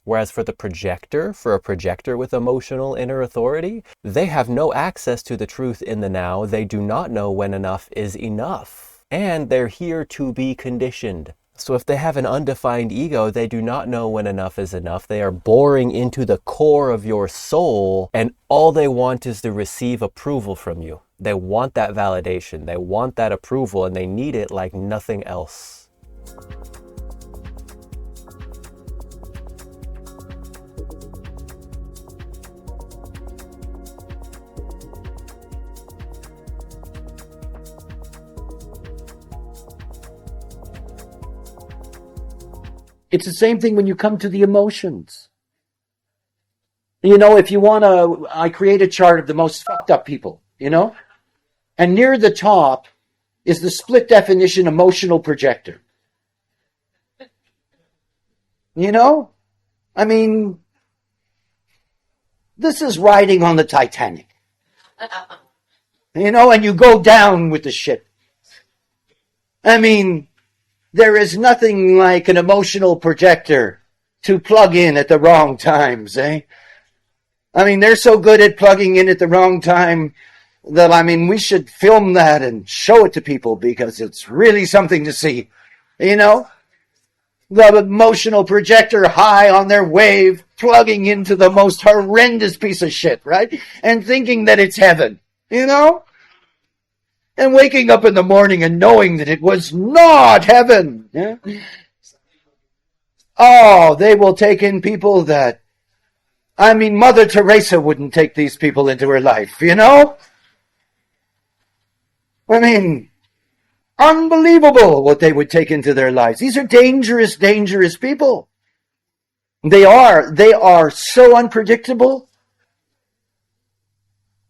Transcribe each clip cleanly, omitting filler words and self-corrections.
Whereas for a projector with emotional inner authority, they have no access to the truth in the now. They do not know when enough is enough. And they're here to be conditioned. So if they have an undefined ego, they do not know when enough is enough. They are boring into the core of your soul, and all they want is to receive approval from you. They want that validation. They want that approval, and they need it like nothing else. It's the same thing when you come to the emotions. You know, if you want to, I create a chart of the most fucked up people, you know? And near the top is the split definition emotional projector. You know? I mean, this is riding on the Titanic. You know, and you go down with the ship. I mean, there is nothing like an emotional projector to plug in at the wrong times, eh? I mean, they're so good at plugging in at the wrong time that, I mean, we should film that and show it to people because it's really something to see, you know? The emotional projector high on their wave, plugging into the most horrendous piece of shit, right? And thinking that it's heaven, you know? And waking up in the morning and knowing that it was not heaven. Yeah? Oh, they will take in people that, I mean, Mother Teresa wouldn't take these people into her life, you know? I mean, unbelievable what they would take into their lives. These are dangerous, dangerous people. They are so unpredictable.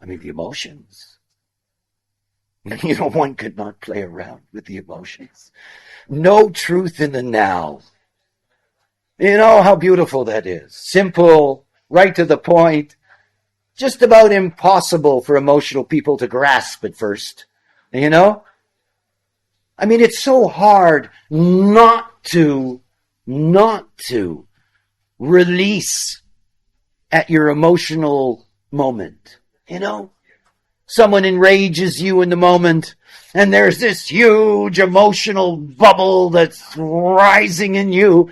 I mean, the emotions. You know, one could not play around with the emotions. No truth in the now. You know how beautiful that is. Simple, right to the point. Just about impossible for emotional people to grasp at first. You know? I mean, it's so hard not to release at your emotional moment. You know? Someone enrages you in the moment, and there's this huge emotional bubble that's rising in you.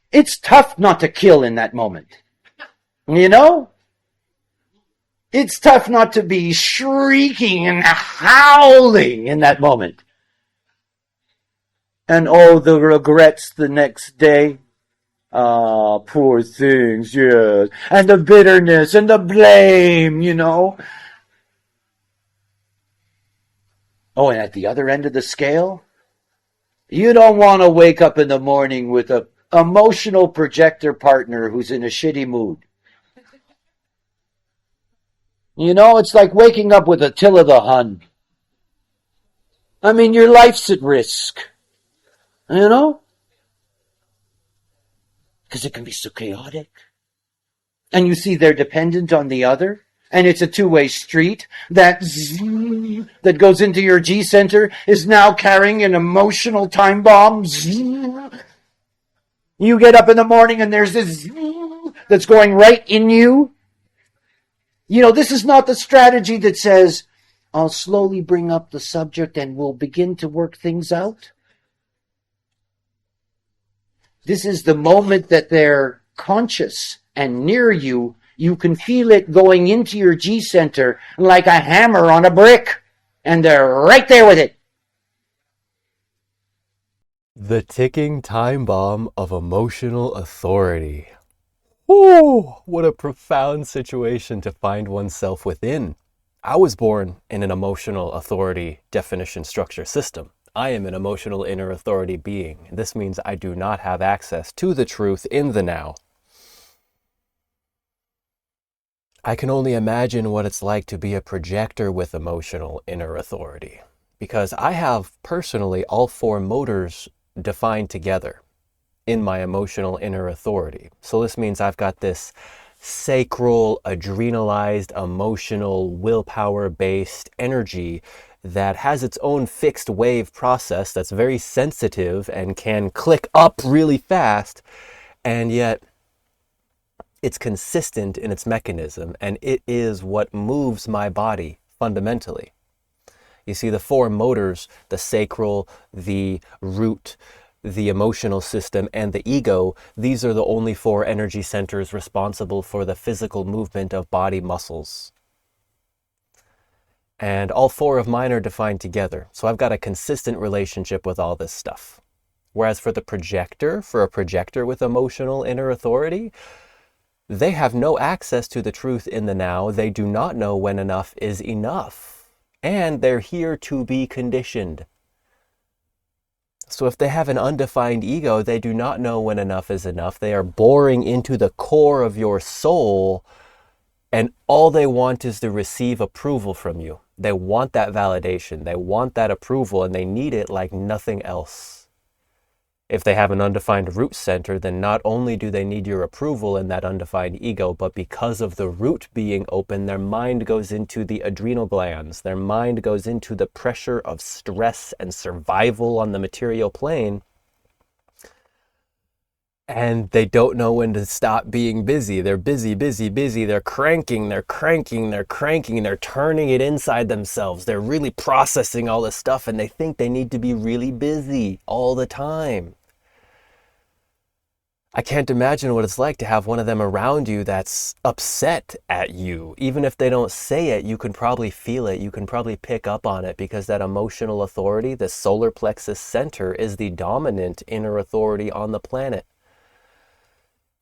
It's tough not to kill in that moment. You know? It's tough not to be shrieking and howling in that moment. And oh, the regrets the next day. Ah, poor things, yes. And the bitterness and the blame, you know. Oh, and at the other end of the scale, you don't want to wake up in the morning with an emotional projector partner who's in a shitty mood. You know, it's like waking up with Attila the Hun. I mean, your life's at risk. You know? Because it can be so chaotic. And you see they're dependent on the other. And it's a two-way street. That goes into your G center is now carrying an emotional time bomb. You get up in the morning and there's this that's going right in you. You know, this is not the strategy that says, I'll slowly bring up the subject and we'll begin to work things out. This is the moment that they're conscious and near you. You can feel it going into your G center like a hammer on a brick. And they're right there with it. The ticking time bomb of emotional authority. Ooh, what a profound situation to find oneself within. I was born in an emotional authority definition structure system. I am an emotional inner authority being. This means I do not have access to the truth in the now. I can only imagine what it's like to be a projector with emotional inner authority, because I have personally all four motors defined together in my emotional inner authority. So this means I've got this sacral, adrenalized, emotional, willpower-based energy that has its own fixed wave process that's very sensitive and can click up really fast, and yet It's consistent in its mechanism, and it is what moves my body fundamentally. You see, the four motors, the sacral, the root, the emotional system, and the ego, these are the only four energy centers responsible for the physical movement of body muscles. And all four of mine are defined together. So I've got a consistent relationship with all this stuff. Whereas for a projector with emotional inner authority, they have no access to the truth in the now. They do not know when enough is enough. And they're here to be conditioned. So if they have an undefined ego, they do not know when enough is enough. They are boring into the core of your soul, and all they want is to receive approval from you. They want that validation. They want that approval, and they need it like nothing else. If they have an undefined root center, then not only do they need your approval in that undefined ego, but because of the root being open, their mind goes into the adrenal glands. Their mind goes into the pressure of stress and survival on the material plane. And they don't know when to stop being busy. They're busy, busy, busy. They're cranking, they're cranking, they're cranking. They're turning it inside themselves. They're really processing all this stuff, and they think they need to be really busy all the time. I can't imagine what it's like to have one of them around you that's upset at you. Even if they don't say it, you can probably feel it. You can probably pick up on it, because that emotional authority, the solar plexus center, is the dominant inner authority on the planet.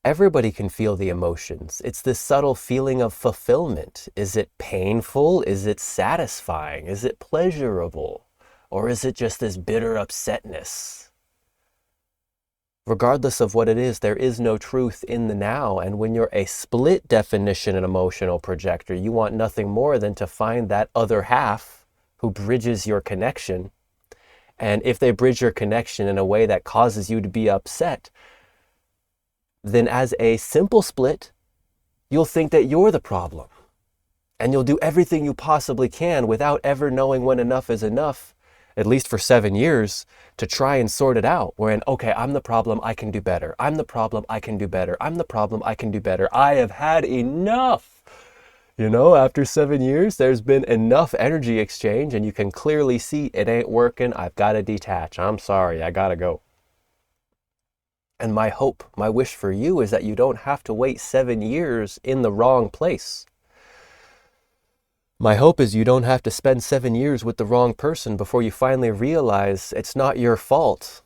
Everybody can feel the emotions. It's this subtle feeling of fulfillment. Is it painful? Is it satisfying? Is it pleasurable? Or is it just this bitter upsetness? Regardless of what it is, there is no truth in the now. And when you're a split definition and emotional projector, you want nothing more than to find that other half who bridges your connection. And if they bridge your connection in a way that causes you to be upset, then as a simple split, you'll think that you're the problem. And you'll do everything you possibly can without ever knowing when enough is enough, at least for 7 years, to try and sort it out. Wherein, okay, I'm the problem, I can do better. I'm the problem, I can do better. I'm the problem, I can do better. I have had enough. You know, after 7 years, there's been enough energy exchange, and you can clearly see it ain't working. I've got to detach. I'm sorry, I gotta go. And my hope, my wish for you is that you don't have to wait 7 years in the wrong place. My hope is you don't have to spend 7 years with the wrong person before you finally realize it's not your fault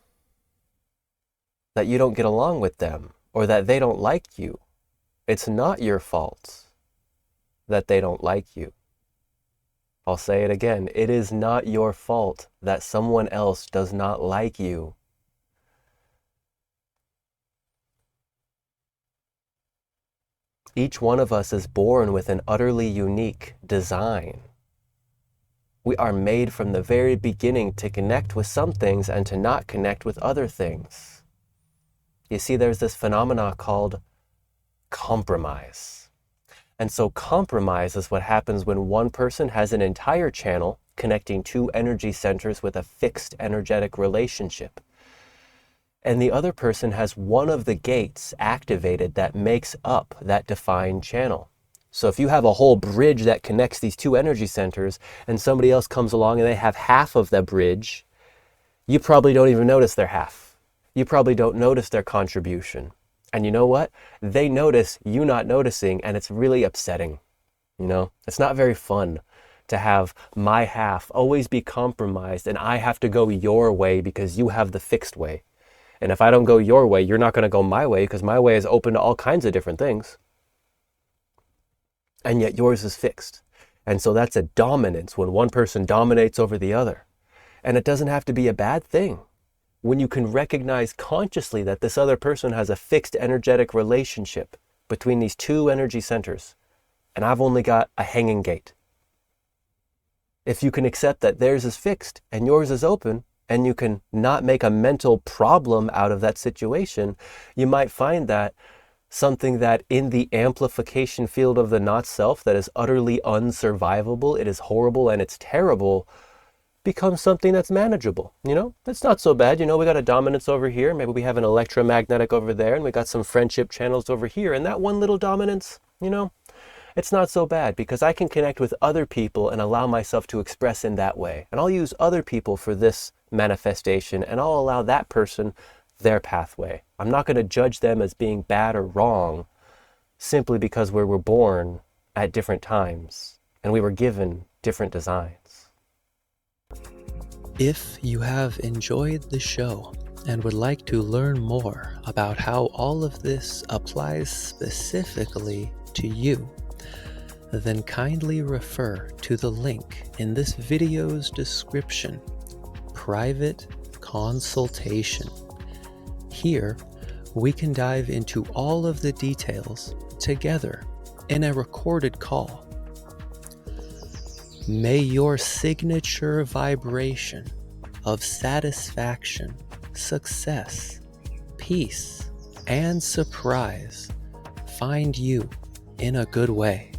that you don't get along with them or that they don't like you. It's not your fault that they don't like you. I'll say it again. It is not your fault that someone else does not like you. Each one of us is born with an utterly unique design. We are made from the very beginning to connect with some things and to not connect with other things. You see, there's this phenomena called compromise. And so compromise is what happens when one person has an entire channel connecting two energy centers with a fixed energetic relationship, and the other person has one of the gates activated that makes up that defined channel. So if you have a whole bridge that connects these two energy centers and somebody else comes along and they have half of the bridge, you probably don't even notice their half. You probably don't notice their contribution. And you know what? They notice you not noticing, and it's really upsetting. You know, it's not very fun to have my half always be compromised and I have to go your way because you have the fixed way. And if I don't go your way, you're not going to go my way because my way is open to all kinds of different things. And yet yours is fixed. And so that's a dominance when one person dominates over the other. And it doesn't have to be a bad thing. When you can recognize consciously that this other person has a fixed energetic relationship between these two energy centers, and I've only got a hanging gate. If you can accept that theirs is fixed and yours is open, and you can not make a mental problem out of that situation, you might find that something that in the amplification field of the not self that is utterly unsurvivable, it is horrible and it's terrible, becomes something that's manageable. It's not so bad. We got a dominance over here, maybe we have an electromagnetic over there, and we got some friendship channels over here, and that one little dominance, it's not so bad, because I can connect with other people and allow myself to express in that way. And I'll use other people for this manifestation, and I'll allow that person their pathway. I'm not going to judge them as being bad or wrong simply because we were born at different times and we were given different designs. If you have enjoyed the show and would like to learn more about how all of this applies specifically to you, then kindly refer to the link in this video's description, Private Consultation. Here, we can dive into all of the details together in a recorded call. May your signature vibration of satisfaction, success, peace, and surprise find you in a good way.